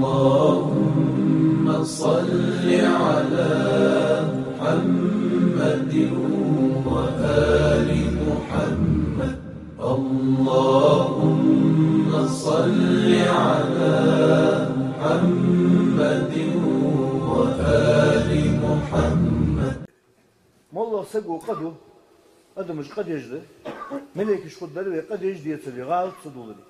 اللهم صل على محمد وآل محمد اللهم صل على محمد وآل محمد. والله سقوا قدو مش قد يجد ملك شقدر وقد يجد يتلي غالط صدولي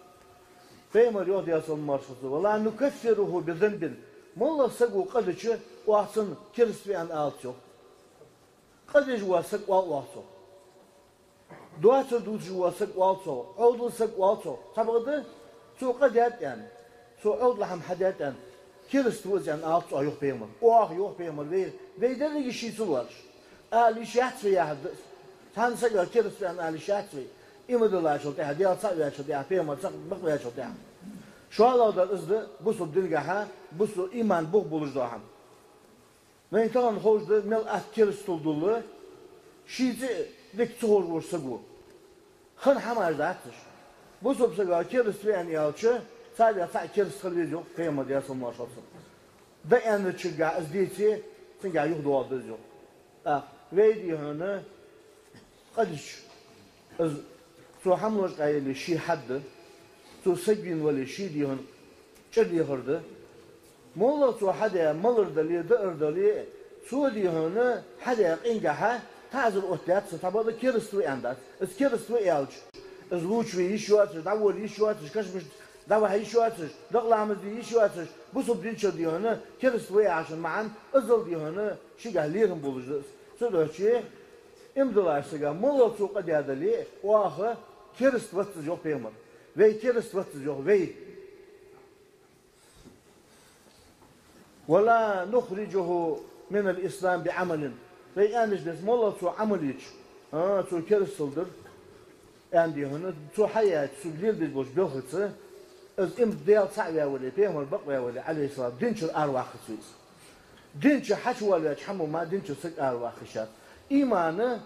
فيمر يهدي أصل مرشده والله نكفره بذنب والله سقوا قدش وأحسن كرس عن آلتو قد يجوا سق والواسو دواتر دوت جوا سق والتو عود سق والتو تبغى سو قد يعني سو عود لهم حدات يعني كرس توز عن آلتو يوح بيمر يوح بيمر ويدر لي شيء سوالش Ali şahsi ya han sayıyor kiristen ali şahsi imadılar çok ya diğer sayıyor çok ya peygamber çok bakmaya çok ya şu alanda izde bu su dilgaha bu su iman bu buluşdu ham ve insan hoşdu mel kiristol dolu şizi dik çoğur vursa bu han hamardatır bu su sayıyor kiristen yalçı sadece kiristol yok peygamber ya sallallahu aleyhi ve sellem ve yani çıga izdiyeti sen ya yok doğadı yok ويدي هنا قدش سو حملش قايل شي حد سو سجن ولا شي دي هن شدي هرده مولا سو حدا ملر دلي دقر دلي سو دي هنا حدا انجها تعزل اوتات تبعد كيرستو اندات اس كيرستو يالج از ووچ وي شوات داول شوات كشمش داوا هي شوات دغلامز دي شوات bu subdinço diyor hana كيرستو يعشن معن ازل دي هنا شي قاليرم بولجد Söylüyor imzalarsa molo çok adadali o ahı kirist vatsız yok peygamber ve kirist vatsız yok ve ولا نخرجه من الإسلام بعمل ve yani biz molo çok amel hiç çok kiristoldur yani hana çok hayat çok dildir boş bilgisi az imdiyal sa'ya ve peygamber bakmaya ve aleyhisselam dinçil arvahı dinçi haçval ve çhamu ma dinçi sık arvahışat imanı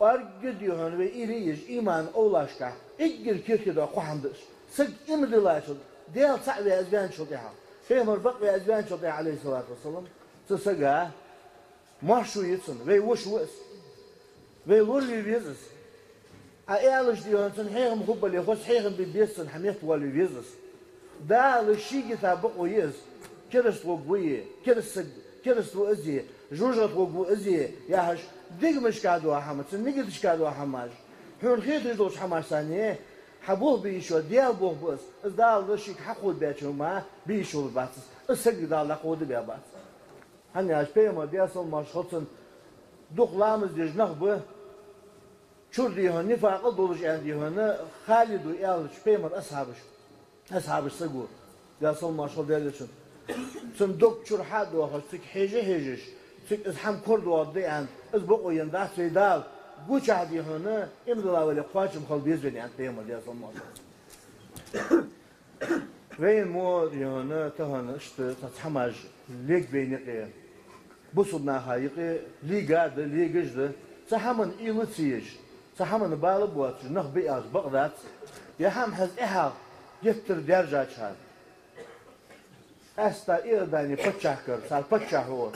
var gidiyor ve iriyiz iman olaşka İggir kirkide kuhamdır sık imdilaşır diğer sa ve ezben çoğuya peygamber bak ve ezben çoğuya aleyhissalatu vesselam sısaga mahşuyetsin ve vuşvus ve vurli vizis ayalış diyorsun heyim hubbali hoş heyim bibisin hamiyet vali vizis da şi kitabı koyuz kirist vogbuyi kirist كرستو أزي جوجت وجو أزي ياهش ديك مش كادو حماس نيجي مش كادو حماس حين خير تجدوش حماس ثانية حبوه بيشوا ديال بوه بس إزدال رشيك حقود بيشوا ما بيشوا بس السجد دال لقود بيابات هني عش بيما دياسل ما شخصن دخلامز ديجنخ به شور ديهن نفاق دولش عندي هنا خالد ويالش بيما أصحابش سجود دياسل ما شخص ديالشون سن دكتور حد واحد سك هجش سك إزحام كرد وضي عن إزبقوا ينداس في دال قوش عدي هنا إمضلا ولا قواشم خل بيزبني عن تيمة دي أصلا ما وين مور هنا تهنا إشت تتحمج ليك بينقي بصبنا هايقي ليجاد ليججد سحمن إيلتيش سحمن بالبوات نخ بياز بقدات يهم حز إحال يفتر درجات شهر Esta irdani paçakır, sal paçahor.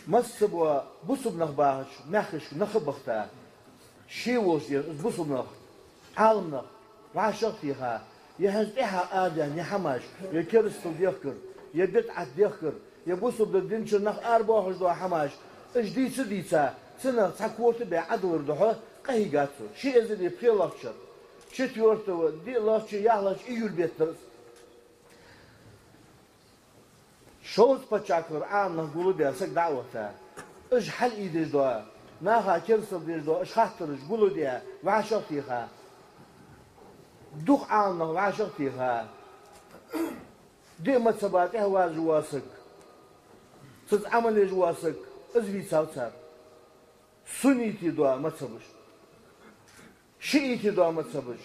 Masbua busubnah bahş, naxish naxbxta. Şiwos yer busubnah. Almnah, vaşaqtiha. Yahzdiha adan yahmash, yakirstu yakir, yabit'at yakir, yabusub dinç nakh arbahj do hamash. Jditsa ditsa, sina takwort be adwr do qahigatsu. Şi ezli prilaqçır. Четвертого дилачı yahlaç iyulbettir. شوز بتشاكر عامنا نقولوا بيا سك دعوته ايش حل ايدي دوا ناها كرسل دي دوا ايش خاطرش قولوا دي وعشرتيها دوخ عامنا وعشرتيها دي ما تباتيها واجواسك سز عمل جواسك ازبي ساوتر سنيتي دوا ما تسبش شيئتي دوا ما تسبش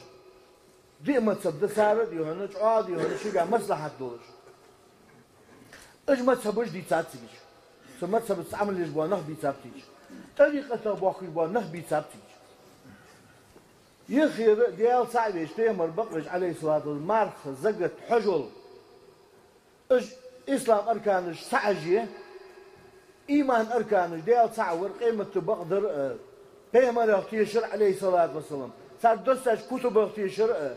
دي ما تسب دسارة دي هنا عادي هنا شيء مصلحة دولش اجمع تبوش دي تاتيش سمعت سبت عمل الجوا نخ بي تاتيش طريقة باخي با نخ بي تاتيش يخير ديال صعب يشتي مر بقرش عليه الصلاة والمرخ زقت حجل إسلام أركانش سعجية إيمان أركانش ديال تعور قيمة بقدر بيمر اختيشر عليه الصلاة والسلام صار دستش كتب اختيشر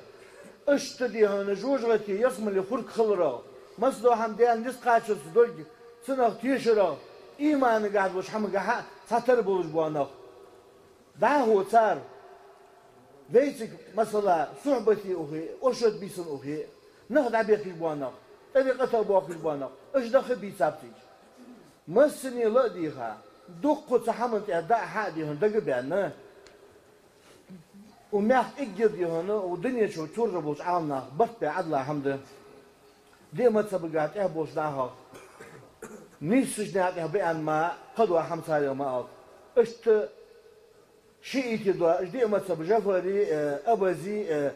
اشتدي هنا جوجغتي يسمى اللي خرق خلره مصدو هم ديال نسقاتش دولج سنة اختيشر إيمان قاعد وش هم قاعد ساتر بولج بوانخ ده هو صار بيتك مثلا صحبتي أخي أرشد بيسن أخي نخدع بيخش بوانخ تبي قتل بوخش بوانخ إيش دخل بيسابتي مسني لديها دق تحمل أداء حادي هن دق بينا وميح إجد هنا ودنيا شو توربوش عالنا بس عدلا حمد دي ما تسبقات إهبوش ناها نيسش ناها بيان ما قدوا حمسا يوم أب إشت شيء كده إيش دي ما تسبق جفري أبزي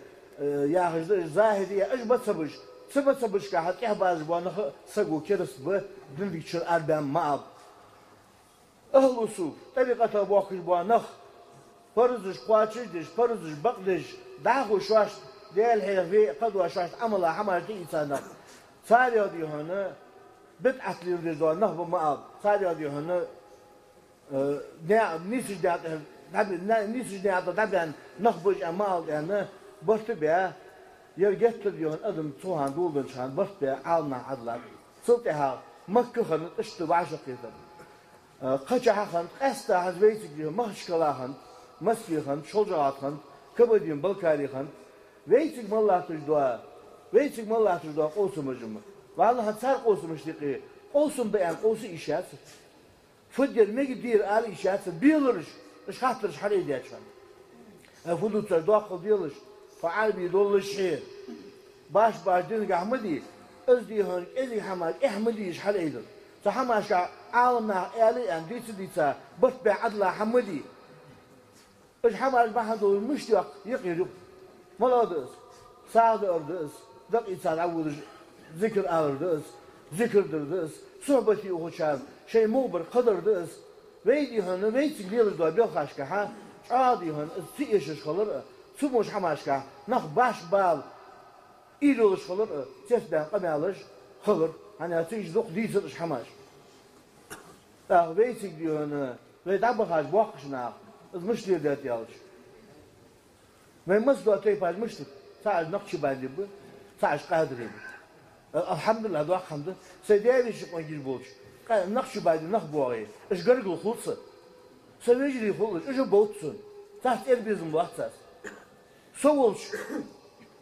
يا زاهدي إيش بتسبج سبج كحد إحباز بوانخ سجوا كرس به دندك شر أربعة ما أب أهل وصوف طريقة بوخش بوانخ فرزش قاتشدش فرزش بقدش داخل شواش ديال هي قدوا شواش عمله حملت إنسان صار يدي هنا بدعة للرضا نهب ما أب صار يدي هنا نيسج نيسج طبعا نخبج أمال يعني برتبه يرجعت اليوم أدم توهان دولن شان برتبه عالنا عدلا صوتها مكة خن اشتبع شقيقا قجع خن قستا حزبيتك اليوم مشكلة خن مسكي خن شجرات خن كبدين بلكاري خن ويتك مالله تجدوا ويتك مالله تجدوا قوسم الجمع والله هتصار قوسم اشتقي قوسم بيان قوس إشات فدير مقدير آل إشات بيلرش إيش خاطرش حري دياتشان فدو تجدوا قديلش فعال بيدولش حير باش دينك أحمدي أزدي هون إلي حماد إحمدي إيش حال إيدر فحماش عالمنا إلي أن ديتا بس بعدلا حمدي إيش حماش بحدو مشتاق يقيرب ملادس سعد أردس دق إنسان عود ذكر أردس ذكر دردس صحبتي أخوشان شيء مغبر قدر دس ويدي هون ويتك ليلش دوا بيلخاشك ها عادي هون تيشش خلر سموش حماشك نخ باش بال إيدولش خلر تسبان قمالش خلر أنا تيجي ذوق ديسرش حماش ويتك دي هون ويدعبخاش بوقش ناخ مش ليه دات يالش ما يمسدوا تيباج مشتك ساعد نقش بعد يبه ساعد قادر يبه الحمد لله دوا الحمد سيدي شق ما يجي بولش نقش بعد نخبوعي إيش قرقل خلصه سويجري خلص إيش بوتسون تحت إربيزم بوحتاس سوولش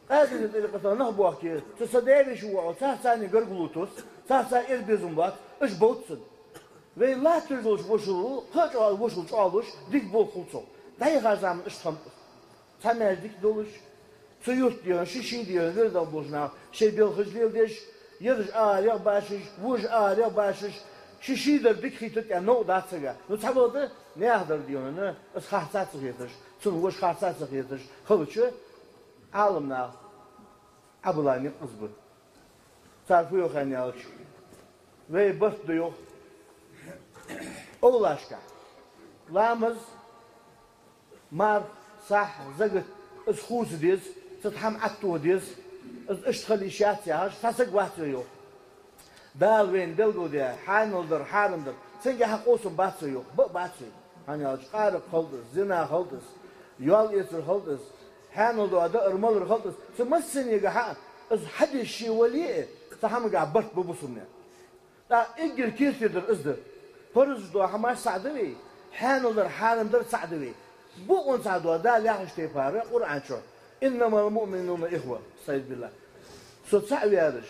قادر يطلع قطع نخبوع كي تصدقي شو وعو تحت ثاني قرقلوتوس تحت إربيزم بوحت إيش بوتسون ve latırdos boşulu, kaç al boşul çalış, dik bol kulçol. Dayı gazam iştam. Tamerdik doluş. Suyut diyor, şişi diyor, nerede boşuna. Şey bil hızlıyılmış, yırış ağrıya başış, vuş ağrıya başış. Şişidir dik hitit ya no datsıga. No tabadı ne ahdır diyor ne? Es xahsat sıkıydır. Sun vuş xahsat sıkıydır. Kılıçı alımna. Abulani kızbı. Sarfı yok hani alış. Ve bas diyor. Olaşka. Lamız mar صح زقت اسخوس ديز تتحم عتو ديز اشتغل اشياء ياش تسق واحد يو دال وين دلقو دي حانولدر حارمدر سنجا حقوسم باتسو يو باتسو hani açqarı qaldız zina qaldız yol yetir qaldız hanoldu ada irmalır qaldız smasiniga ha az hadi shi wali tahamga bart bubusumne da igir kirtidir izdir فرز دو حماش سعدوي حانولدر حارمدر سعدوي bu on sağda da yaxşı tepare Kur'an ço. İnnemal mu'minuna ihve. Sayın billah. Sotsa veriş.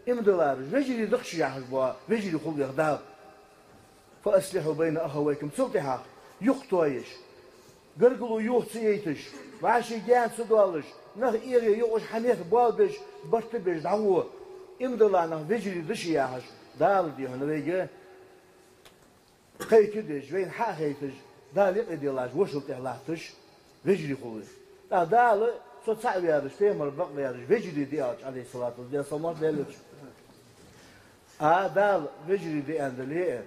İmdilar. Vecili dıkşı yaxşı bu. Vecili kul yağda. Fa aslihu beyne ahavaykum. Sultiha. Yuqtoyiş. Gırgılı yuqsiyetiş. Vaşı gen sudualış. Nah iri yuqş hanef balbeş. Bartı beş davu. İmdilar nah vecili dışı yaxşı. Dal diyor. Növege. Kaykidiş. Veyn ha haytiş. Dali ediyorlar, boşult ehlahtış, vecili kulu. Dali sosyal yarış, femur bakla yarış, vecili diye aç aleyhissalatü diye salmak verilir. Dal vecili diye endeliye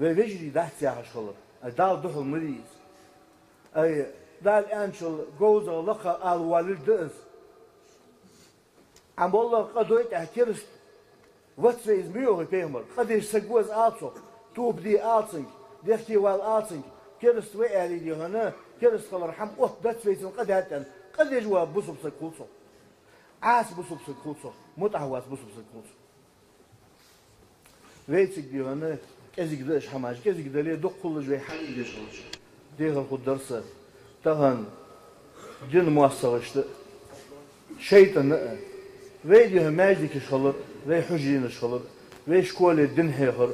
ve vecili dahti yarış olur. Dal duhul mıriyiz. Dal ençul goza laka al validdiz. Ambollah kadoyt ehkiriz wat we is meer pemer قد يسقوز آلسو توب دي آلسنج ديختي وال آلسنج كرست وعلي دي هنا كرست خلر حم أوه دات فيسن قد هاتن قد يجوا بصب سكولسو عاس بصب سكولسو متعواس بصب سكولسو ويتسك دي هنا كذيك داش حماش كذيك دليل دق كل جوي حقيقي داش ديغل خد درسه تهن جن مؤسسة şeytan ve diyor mecliki şalır ve hücreni şalır ve şkole din heyhır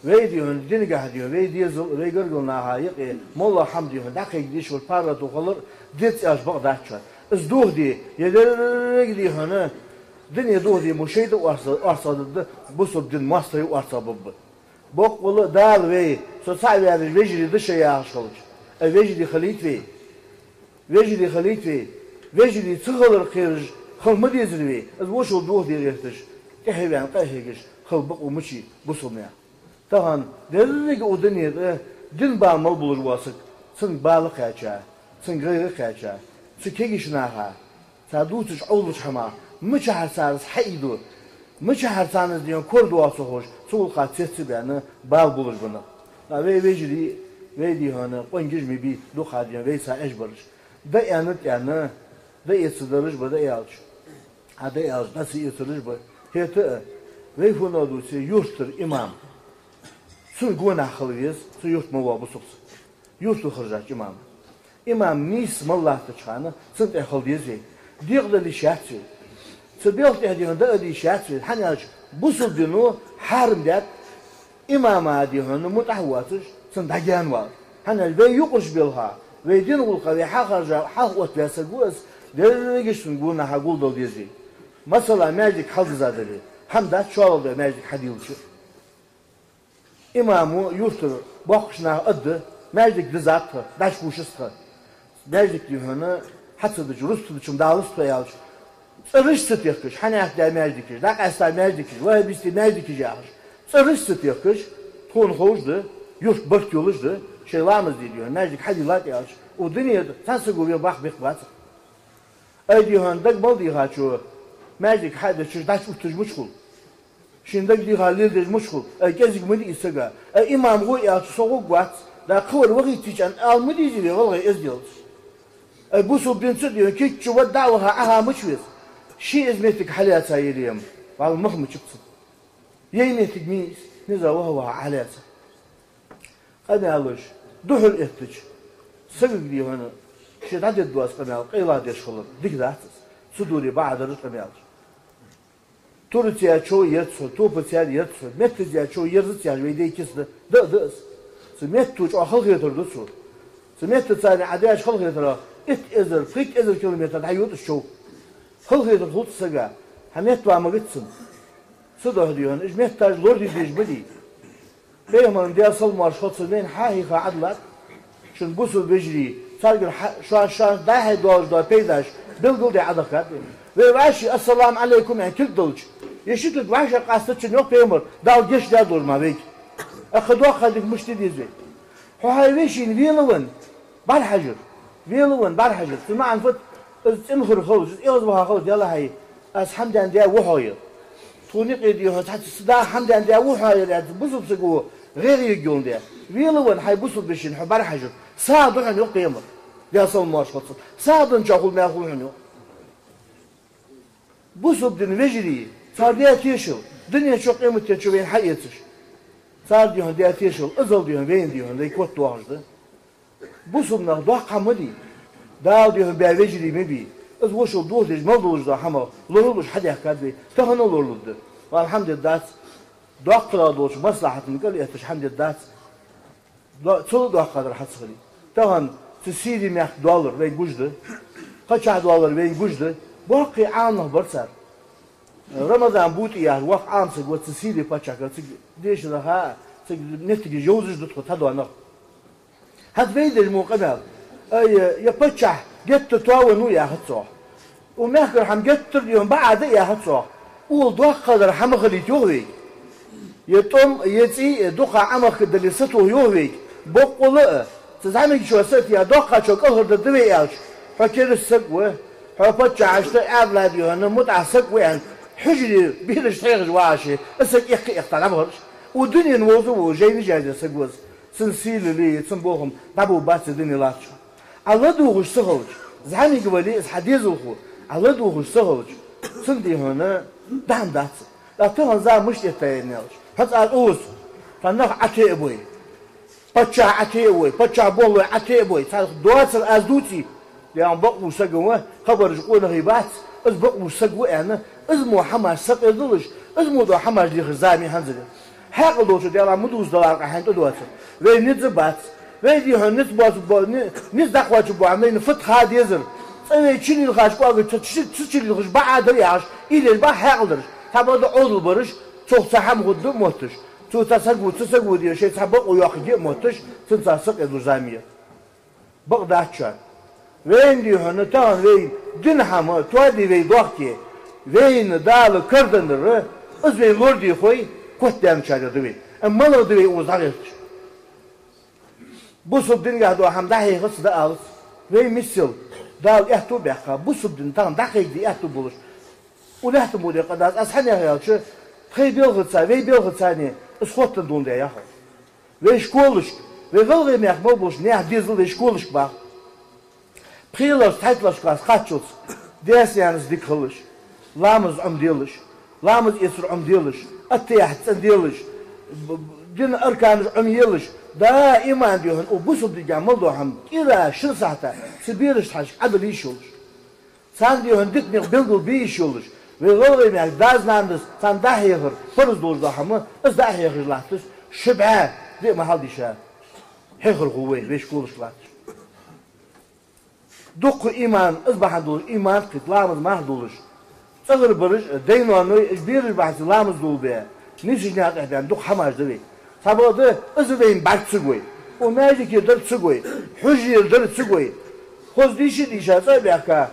ve diyor din gah diyor ve diyor ve gırgılna hayık molla ham diyor dakik diş ol para toğalır dit yaş bağdaçlar iz duh di yeler gidiyor hana din duh di müşeyde arsadı bu sob din mastayı arsabı bok valla dal ve sosyal ve vecidi dışı yaşalır vecidi halit ve vecidi halit ve ويجري تغلر خيرج خل مدي زلوي از وشو دوه دي غيرتش كهيبان قاهيجش خل بقو مشي بصميا طبعا دلك ودنيا دين بعمل بولر واسك سن بالق ياچا سن غير ياچا سكيجش ناها تادوتش اولش حما مش حسارس حيدو مش حسانز ديون كورد واسو خوش سول قاتيت بيان بال بولر بنا ve ويجري ويدي هنا قنجج مبي دو خاديان ويسا اجبرش ده يعني da yetsidiriş bu da yalç. Hadi yalç nasıl yetsidiriş bu? Hete ve funadu se yurttur imam. Sun günah kılıyız, su yurt mu var bu soks. Yurtu kıracak imam. İmam nis mallahu çıkanı sun ehaldiyız ve diğerli şahsı. Sebelt ediyor da ödi şahsı. Hani yalç bu sudunu harim der imama diyor mutahvatış sun dayan var. Hani ve yukuş bilha ve din ulqa ve hakarca haqot ve saguz dergişsin guna haqul dol dizi. Mesela meclik hazadeli. Hamda çoğaldı meclik hadilçi. İmamı yurtur bakışına adı meclik dizatı daş kuşustı. Meclik dihını hatıdı rustu için dağlıst koyalış. Sırıştı yakış. Hani akda meclik. Da qasta meclik. Ve bisti meclik yağış. Sırıştı yakış. Ton hoşdu. Yurt bört yoluşdu. Şeylamız diyor. Meclik hadilat yağış. O dünyada tansı goviyor bak bekbat. Aydihan da bal diye haço. Meclik hadi çırdaş utucmuş kul. Şimdi diye halir dejmuş kul. Gezik mi isaga. İmam go ya soğuk gat. Da kıvır vakit için almı diye vallahi ezdiyor. Bu subdinsi diyor ki çuva davaha aha mıçviz. Şi izmetik halat ayırıyım. Val mıhmı çıksın. Yemetik mis. Niza vahva halat. Hadi alış. Duhul ettiç. Sıgık diyor hani. شيء عدد دواس قميال قيلا ديش خلط ديك ذاتس سدوري بعد رش قميال تورتيا شو يرتسل توبتيا يرتسل متزيا شو يرتسيا ويدي كسد دقس سميتو شو خلق يتردسو سميت ثاني عداش خلق يترى ات ازر فيك ازر كيلومتر حيوت الشو خلق يترخوت سجا حميت وعم قتسم صدق ديون اجميت تاج لوردي ديش بدي بيهم دي اصل مارشخوت سمين حاهي عدلات شن بوسو بجري Sargır şu an daha doğru peydaş bilgil de adakat ve vaşi assalamu aleykum en kül dolç yeşil vaşa qasdı için yok peygamber dal geçler durma vek akıdu kadık müşteri dizve hayveşin vilवन barhajır tuma anfut imhur khalıç izbaha khalıç yalla hay as hamdan diye vuhayı tunik ediyor hatta sıda hamdan diye vuhayı buzub sıgu gayri yolda vilवन hay buzub beşin barhajır Sağdın yok peygamber. Yasal maaşkatı. Sağdın çakul mehulun yok. Bu subdin vecri sardiyat yeşil. Dünya çok kıymet geçiyor ve hayatır. Sardiyat yeşil. Azal diyor ve diyor. Ne kot doğardı. Bu subnar doğa kamı değil. Dağ diyor bir vecri mi bir. Az boşul doğru değil. Mal dolur da hama. Loruluş hadi hakkad ve tahan olurdu. Alhamdülillah. Doğa kadar doğru. Maslahatını kal yetiş. Alhamdülillah. Çoğu doğa kadar hatsıgırı. Tahan تسيدي مياه دولار وين بوجده قطع دولار وين بوجده باقي عامه برسر رمضان بوتي يعني وقت عام سق وتسيدي قطع ديش لها نتيجة جوزج دكتور هذا أنا هاد بيد المقابل أي يقطع جت تواون ويا هتصح ومهكر هم جت اليوم بعد يا هتصح وضوء قدر هم خليت يوهي يتم يتي دقة عمق دلسته يوهي بقولة تزعمك شو ساتيا دقة شو كهر دبي أوش فكر السقوة فبتش عشت أبلاد يهنا متعسق وين حجري بيرش تيغج واشي اسك اختلام هرش ودنيا نوزو وجيني جاجة سقوز سنسيل لي سنبوهم دابو باس دنيا لاتشو الله دوغش سغلج زعني قبلي حديثوخو الله دوغش سغلج سندي هنا دام دات لا تهون زا مش يتاينيلج حتى اوس فنخ عتي ابوي بچا عتي ابوي بچا بولو عتي ابوي دوات ازدوتي يعني بقوا سقوا خبر يقول غيبات از بقوا سقوا انا اسمه حماس سق يدلش اسمه دو حماس دي خزامي هنزل حق دوت ديال مدوز دولار قحنت دوت وين نزبات وين دي هن نسبات نز دقواج بو عمين فتح هاد يزر انا تشيل الغاش قاعد تشيل الغاش بعد رياش الى البا حقدر تبغى عضو برش çok saham gudu motuş çok tasaggu diyor şey sabah uyak diye motuş tüm tasık eduzamiye bak dağça veyn diyor hani tamam veyn dün hamı tuadi vey dokti veyn dağlı kırdınır az veyn lor diyor koy kotlam çağırdı veyn ama lor diyor uzak et bu subdin gahdo ham dahi hıs da al veyn misil dağ ehtu beka bu subdin tam dahi di ehtu buluş ولحت مودي قداس أصحني هيا شو خي بيلغتسا وي بيلغتساني اسخوتن دون ده يا خو وي شكولش وي غلغي ميخ موبوش نيح ديزل وي شكولش با بخيلش تايتلش قاس قاتشوس ديس يانز ديكلش لامز ديلش لامز يسر ديلش اتيح ديلش دين اركان يلش دائما ديهن وبوسب دي جامل دوهم كذا شن ساعته سبيرش حاج عدل يشولش سان ديهن ديك نيخ بيلدل بيشولش ve gölgemek daznandıs san dahiyir fırız dozdahımı az dahiyir lahtız şübhe de mahal dişe hehir kuvvet ve şkuluşlar dokku iman az bahadul iman kıtlamız mahduluş çağır barış deynoanu bir bahsi lamız dolbe nisijnat eden dok hamajdı ve sabadı az veyn bakçıgoy o meciki dırçıgoy hücir dırçıgoy hoz dişi dişe sabaka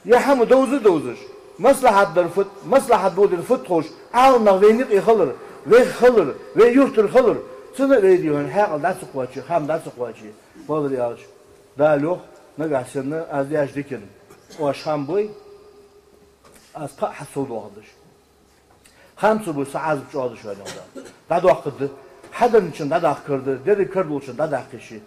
ya ham dozuş مصلحة درفت مصلحة بود الفت خوش عاون نغوينيق يخلر ويخلر ويورتر خلر سنة ريديوهن حاقل دا سقواتي خام دا سقواتي بالر يالش دا لوخ نقاسنا از دياش ديكن واشخام بوي از قا حسود وغدش خمسة بوي سعاز بچوادش وينه دا دوق قد حدن için da kırdı dedi kırdı için da kişi